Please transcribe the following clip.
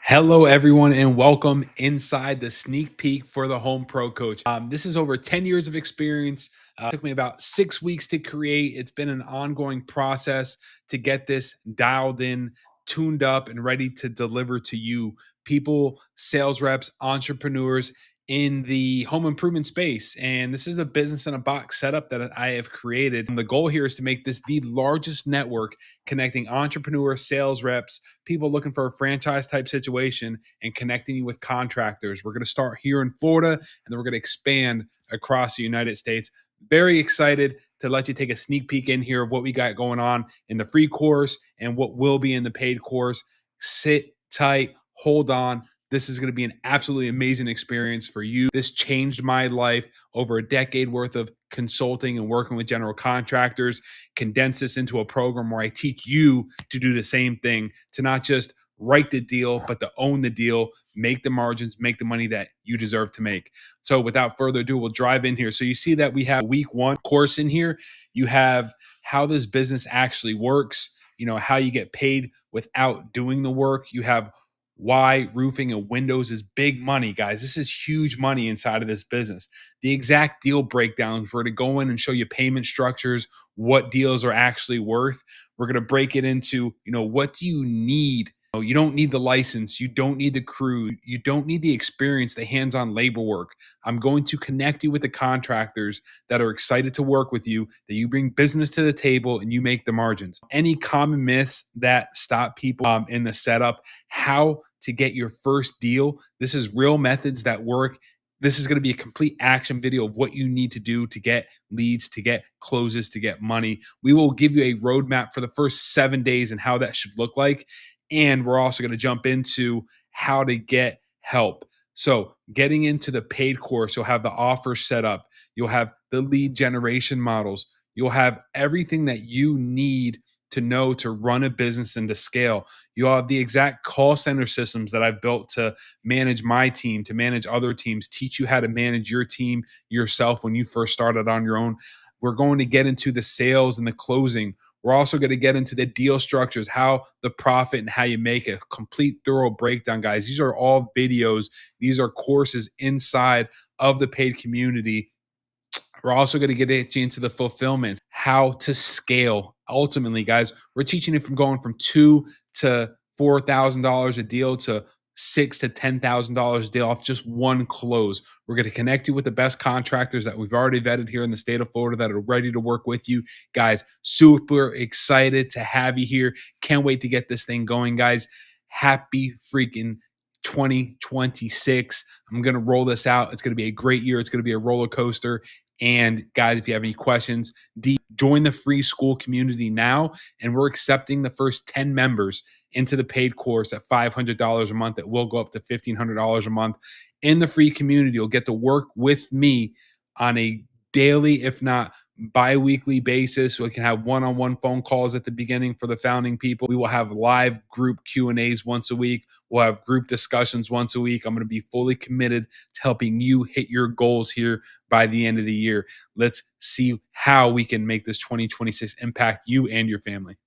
Hello, everyone, and welcome inside the sneak peek for the Home Pro Coach. This is over 10 years of experience. It took me about 6 weeks to create. It's been an ongoing process to get this dialed in, tuned up, and ready to deliver to you, people, sales reps, entrepreneurs in the home improvement space. And this is a business in a box setup that I have created. And the goal here is to make this the largest network connecting entrepreneurs, sales reps, people looking for a franchise type situation, and connecting you with contractors. We're going to start here in Florida and then we're going to expand across the United States. Very excited to let you take a sneak peek in here of what we got going on in the free course and what will be in the paid course. Sit tight, hold on. This is going to be an absolutely amazing experience for you. This changed my life. Over a decade worth of consulting and working with general contractors, condense this into a program where I teach you to do the same thing, to not just write the deal, but to own the deal, make the margins, make the money that you deserve to make. So without further ado, we'll drive in here. So you see that we have a week one course in here. You have how this business actually works, how you get paid without doing the work. You have why roofing and windows is big money, guys. This is huge money inside of this business. The exact deal breakdowns. We're going to go in and show you payment structures, what deals are actually worth. We're going to break it into, what do you need? You don't need the license. You don't need the crew. You don't need the experience, the hands-on labor work. I'm going to connect you with the contractors that are excited to work with you, that you bring business to the table and you make the margins. Any common myths that stop people in the setup, how to get your first deal. This is real methods that work. This is going to be a complete action video of what you need to do to get leads, to get closes, to get money. We will give you a roadmap for the first 7 days and how that should look like. And we're also going to jump into how to get help. So, getting into the paid course, you'll have the offer set up, you'll have the lead generation models, you'll have everything that you need to know to run a business and to scale. You'll have the exact call center systems that I've built to manage my team, to manage other teams, teach you how to manage your team yourself when you first started on your own. We're going to get into the sales and the closing. We're also going to get into the deal structures, how the profit and how you make a complete thorough breakdown, guys. These are all videos. These are courses inside of the paid community. We're also going to get you into the fulfillment, how to scale. Ultimately, guys, we're teaching you from going from $2,000 to $4,000 a deal to $6,000 to $10,000 a deal off just one close. We're going to connect you with the best contractors that we've already vetted here in the state of Florida that are ready to work with you, guys. Super excited to have you here. Can't wait to get this thing going, guys. Happy freaking 2026. I'm going to roll this out. It's going to be a great year. It's going to be a roller coaster. And guys, if you have any questions, join the free school community now. And we're accepting the first 10 members into the paid course at $500 a month. It will go up to $1,500 a month. In the free community, you'll get to work with me on a daily, if not bi-weekly basis. We can have one-on-one phone calls at the beginning for the founding people. We will have live group Q&As once a week. We'll have group discussions once a week. I'm going to be fully committed to helping you hit your goals here by the end of the year. Let's see how we can make this 2026 impact you and your family.